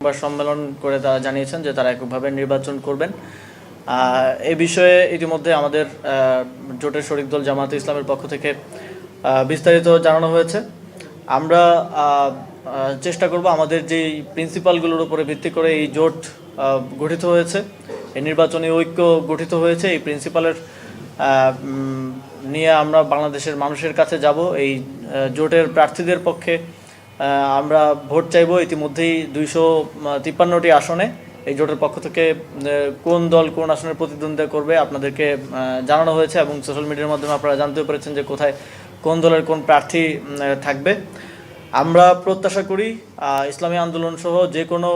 সংবাদ সম্মেলন করে তারা জানিয়েছেন যে তারা এককভাবে নির্বাচন করবেন। এই বিষয়ে ইতিমধ্যে আমাদের জোটের শরিক দল জামায়াতে ইসলামের পক্ষ থেকে বিস্তারিত জানানো হয়েছে। আমরা চেষ্টা করব আমাদের যেই প্রিন্সিপালগুলোর উপরে ভিত্তি করে এই জোট গঠিত হয়েছে, এই নির্বাচনী ঐক্য গঠিত হয়েছে, এই প্রিন্সিপালের নিয়ে আমরা বাংলাদেশের মানুষের কাছে যাব। এই জোটের প্রার্থীদের পক্ষে আমরা ভোট চাইব। ইতিমধ্যেই 253টি আসনে এই জোটের পক্ষ থেকে কোন দল কোন আসনের প্রতিদ্বন্দ্বিতা করবে আপনাদেরকে জানানো হয়েছে এবং সোশ্যাল মিডিয়ার মাধ্যমে আপনারা জানতে পেরেছেন যে কোথায় কোন দলের কোন প্রার্থী থাকবে। আমরা প্রত্যাশা করি ইসলামী আন্দোলন সহ যে কোনো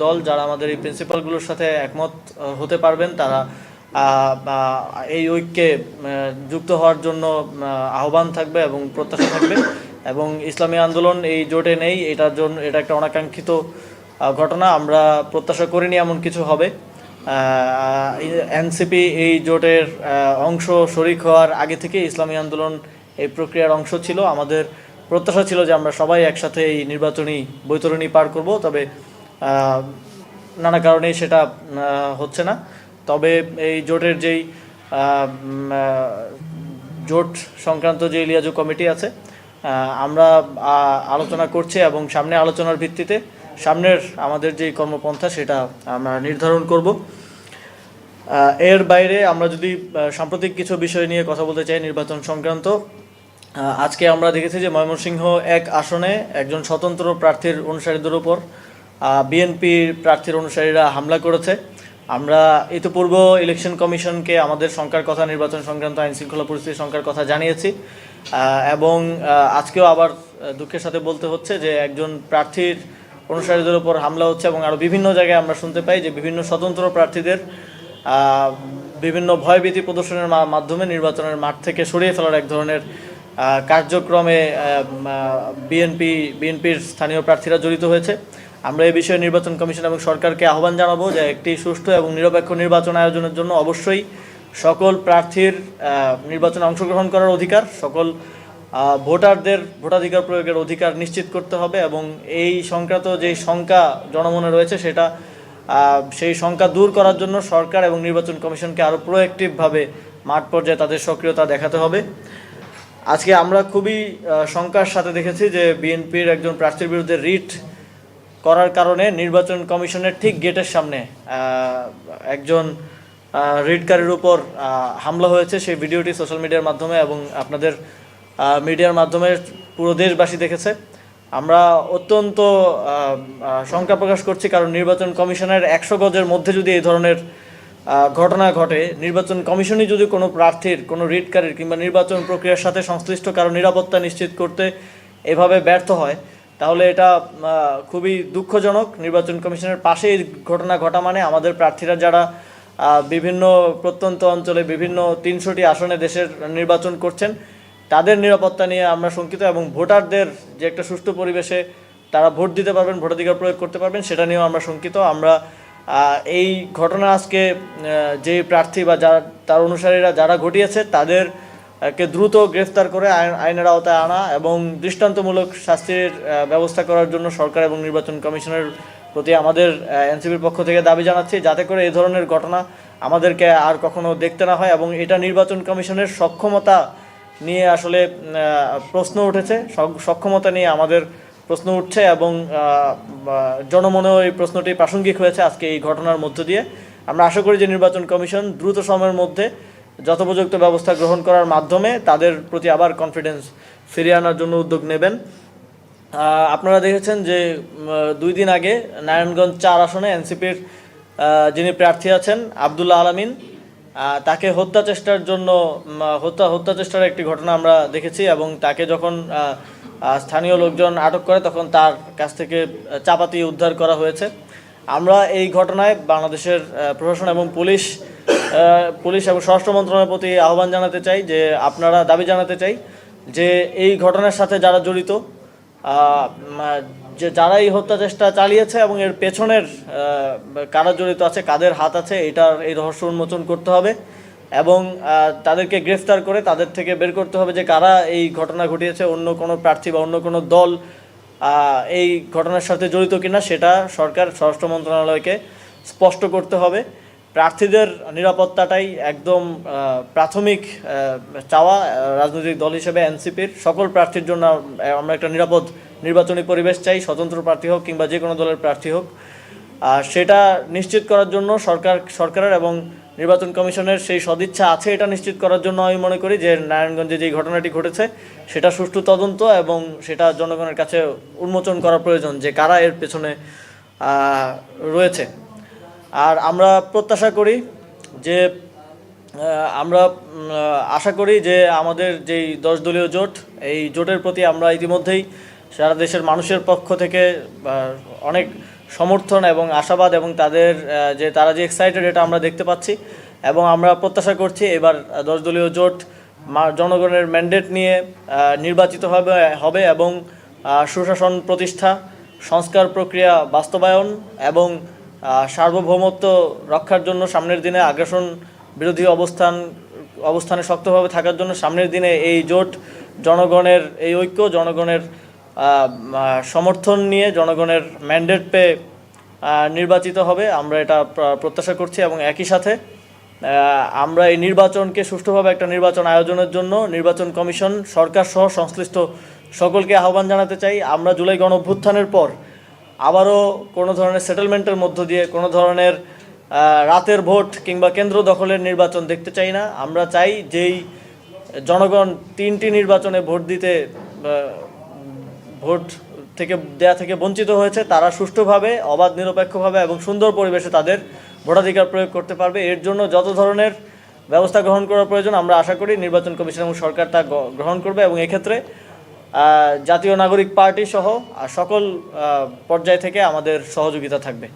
দল যারা আমাদের এই প্রিন্সিপালগুলোর সাথে একমত হতে পারবেন তারা এই ঐক্যে যুক্ত হওয়ার জন্য আহ্বান থাকবে এবং প্রত্যাশা থাকবে। এবং ইসলামী আন্দোলন এই জোটে নেই, এটার জন্য এটা একটা অনাকাঙ্ক্ষিত ঘটনা। আমরা প্রত্যাশা করিনি এমন কিছু হবে। এনসিপি এই জোটের অংশ শরিক হওয়ার আগে থেকে ইসলামী আন্দোলন এই প্রক্রিয়ার অংশ ছিল। আমাদের প্রত্যাশা ছিল যে আমরা সবাই একসাথে এই নির্বাচনী বৈতরণী পার করব, তবে নানা কারণেই সেটা হচ্ছে না। তবে এই জোটের যেই জোট সংক্রান্ত যে লিয়াজু কমিটি আছে আমরা আলোচনা করছি এবং সামনে আলোচনার ভিত্তিতে সামনের আমাদের যে কর্মপন্থা সেটা আমরা নির্ধারণ করব। এর বাইরে আমরা যদি সাম্প্রতিক কিছু বিষয় নিয়ে কথা বলতে চাই নির্বাচন সংক্রান্ত, আজকে আমরা দেখেছি যে ময়মনসিংহ 1 আসনে একজন স্বতন্ত্র প্রার্থীর অনুসারীদের উপর বিএনপির প্রার্থীর অনুসারীরা হামলা করেছে। আমরা ইতিপূর্ব ইলেকশন কমিশনকে আমাদের শঙ্কার কথা, নির্বাচন সংক্রান্ত আইন শৃঙ্খলা পরিস্থিতির শঙ্কার কথা জানিয়েছি এবং আজকেও আবার দুঃখের সাথে বলতে হচ্ছে যে একজন প্রার্থীর অনুসারীদের উপর হামলা হচ্ছে এবং আরও বিভিন্ন জায়গায় আমরা শুনতে পাই যে বিভিন্ন স্বতন্ত্র প্রার্থীদের বিভিন্ন ভয়ভীতি প্রদর্শনের মাধ্যমে নির্বাচনের মাঠ থেকে সরিয়ে ফেলার এক ধরনের কার্যক্রমে বিএনপির স্থানীয় প্রার্থীরা জড়িত হয়েছে। আমরা এই বিষয়ে নির্বাচন কমিশন এবং সরকারকে আহ্বান জানাবো যে একটি সুষ্ঠু এবং নিরপেক্ষ নির্বাচন আয়োজনের জন্য অবশ্যই সকল প্রার্থীর নির্বাচনে অংশগ্রহণ করার অধিকার, সকল ভোটারদের ভোটাধিকার প্রয়োগের অধিকার নিশ্চিত করতে হবে এবং এই সংক্রান্ত যেই শঙ্কা জনমনে রয়েছে সেই শঙ্কা দূর করার জন্য সরকার এবং নির্বাচন কমিশনকে আরও প্রোঅ্যাক্টিভভাবে মাঠ পর্যায়ে তাদের সক্রিয়তা দেখাতে হবে। আজকে আমরা খুবই শঙ্কার সাথে দেখেছি যে বিএনপির একজন প্রার্থীর বিরুদ্ধে রিট করার কারণে নির্বাচন কমিশনের ঠিক গেটের সামনে একজন রিটকারীর উপর হামলা হয়েছে। সেই ভিডিওটি সোশ্যাল মিডিয়ার মাধ্যমে এবং আপনাদের মিডিয়ার মাধ্যমে পুরো দেশবাসী দেখেছে। আমরা অত্যন্ত শঙ্কা প্রকাশ করছি, কারণ নির্বাচন কমিশনের 100 গজের মধ্যে যদি এই ধরনের ঘটনা ঘটে, নির্বাচন কমিশনই যদি কোনো প্রার্থীর, কোনো রিটকারীর কিংবা নির্বাচন প্রক্রিয়ার সাথে সংশ্লিষ্ট কারো নিরাপত্তা নিশ্চিত করতে এভাবে ব্যর্থ হয়, তাহলে এটা খুবই দুঃখজনক। নির্বাচন কমিশনের পাশে এই ঘটনা ঘটা মানে আমাদের প্রার্থীরা যারা বিভিন্ন প্রত্যন্ত অঞ্চলে বিভিন্ন 300টি আসনে দেশের নির্বাচন করছেন তাদের নিরাপত্তা নিয়ে আমরা শঙ্কিত এবং ভোটারদের যে একটা সুষ্ঠু পরিবেশে তারা ভোট দিতে পারবেন, ভোটাধিকার প্রয়োগ করতে পারবেন, সেটা নিয়েও আমরা শঙ্কিত। আমরা এই ঘটনা আজকে যে প্রার্থী বা যারা তার অনুসারীরা যারা ঘটিয়েছে তাদেরকে দ্রুত গ্রেফতার করে আইনের আওতায় আনা এবং দৃষ্টান্তমূলক শাস্তির ব্যবস্থা করার জন্য সরকার এবং নির্বাচন কমিশনের প্রতি আমাদের এনসিপির পক্ষ থেকে দাবি জানাচ্ছি, যাতে করে এই ধরনের ঘটনা আমাদেরকে আর কখনো দেখতে না হয়। এবং এটা নির্বাচন কমিশনের সক্ষমতা নিয়ে আসলে প্রশ্ন উঠেছে, সক্ষমতা নিয়ে আমাদের প্রশ্ন উঠছে এবং জনমনেও এই প্রশ্নটি প্রাসঙ্গিক হয়েছে আজকে এই ঘটনার মধ্য দিয়ে। আমরা আশা করি যে নির্বাচন কমিশন দ্রুত সময়ের মধ্যে যথোপযুক্ত ব্যবস্থা গ্রহণ করার মাধ্যমে তাদের প্রতি আবার কনফিডেন্স ফিরিয়ে আনার জন্য উদ্যোগ নেবেন। আপনারা দেখেছেন যে 2 দিন আগে নারায়ণগঞ্জ 4 আসনে এনসিপির যিনি প্রার্থী আছেন আব্দুল্লাহ আলামিন, তাকে হত্যা চেষ্টার একটি ঘটনা আমরা দেখেছি এবং তাকে যখন স্থানীয় লোকজন আটক করে তখন তার কাছ থেকে চাপাতি উদ্ধার করা হয়েছে। আমরা এই ঘটনায় বাংলাদেশের প্রশাসন এবং পুলিশ এবং স্বরাষ্ট্র মন্ত্রণালয়ের প্রতি আহ্বান জানাতে চাই যে আপনারা দাবি জানাতে চাই যে এই ঘটনার সাথে যারা জড়িত, যে যারা এই হত্যা চেষ্টা চালিয়েছে এবং এর পেছনের কারা জড়িত আছে, কাদের হাত আছে, এই রহস্য উন্মোচন করতে হবে এবং তাদেরকে গ্রেফতার করে তাদের থেকে বের করতে হবে যে কারা এই ঘটনা ঘটিয়েছে। অন্য কোনো প্রার্থী বা অন্য কোনো দল এই ঘটনার সাথে জড়িত কিনা সেটা সরকার স্বরাষ্ট্র মন্ত্রণালয়কে স্পষ্ট করতে হবে। প্রার্থীদের নিরাপত্তাটাই একদম প্রাথমিক চাওয়া। রাজনৈতিক দল হিসেবে এনসিপির সকল প্রার্থীর জন্য আমরা একটা নিরাপদ নির্বাচনী পরিবেশ চাই, স্বতন্ত্র প্রার্থী হোক কিংবা যে কোনো দলের প্রার্থী হোক। সেটা নিশ্চিত করার জন্য সরকারের এবং নির্বাচন কমিশনের সেই সদিচ্ছা আছে, এটা নিশ্চিত করার জন্য আমি মনে করি যে নারায়ণগঞ্জে যে ঘটনাটি ঘটেছে সেটা সুষ্ঠু তদন্ত এবং সেটা জনগণের কাছে উন্মোচন করা প্রয়োজন যে কারা এর পেছনে রয়েছে। আর আমরা প্রত্যাশা করি যে আমরা আশা করি যে আমাদের যেই 10 দলীয় জোট, এই জোটের প্রতি আমরা ইতিমধ্যেই সারা দেশের মানুষের পক্ষ থেকে অনেক সমর্থন এবং আশাবাদ এবং তারা যে এক্সাইটেড এটা আমরা দেখতে পাচ্ছি। এবং আমরা প্রত্যাশা করছি এবার 10 দলীয় জোট জনগণের ম্যান্ডেট নিয়ে নির্বাচিত হবে এবং সুশাসন প্রতিষ্ঠা, সংস্কার প্রক্রিয়া বাস্তবায়ন এবং সার্বভৌমত্ব রক্ষার জন্য সামনের দিনে আগ্রাসন বিরোধী অবস্থানে শক্তভাবে থাকার জন্য সামনের দিনে এই জোট জনগণের এই ঐক্য, জনগণের সমর্থন নিয়ে, জনগণের ম্যান্ডেট পেয়ে নির্বাচিত হবে। আমরা এটা প্রত্যাশা করছি এবং একই সাথে আমরা এই নির্বাচনকে সুষ্ঠুভাবে একটা নির্বাচন আয়োজনের জন্য নির্বাচন কমিশন, সরকার সহ সংশ্লিষ্ট সকলকে আহ্বান জানাতে চাই। আমরা জুলাই গণঅভ্যুত্থানের পর আবারও কোনো ধরনের সেটেলমেন্টের মধ্য দিয়ে কোনো ধরনের রাতের ভোট কিংবা কেন্দ্র দখলের নির্বাচন দেখতে চাই না। আমরা চাই যেই জনগণ 3টি নির্বাচনে ভোট দেয়া থেকে বঞ্চিত হয়েছে তারা সুষ্ঠুভাবে, অবাধ নিরপেক্ষভাবে এবং সুন্দর পরিবেশে তাদের ভোটাধিকার প্রয়োগ করতে পারবে। এর জন্য যত ধরনের ব্যবস্থা গ্রহণ করা প্রয়োজন আমরা আশা করি নির্বাচন কমিশন এবং সরকার তা গ্রহণ করবে এবং এক্ষেত্রে জাতীয় নাগরিক পার্টি সহ সকল পর্যায় থেকে আমাদের সহযোগিতা থাকবে।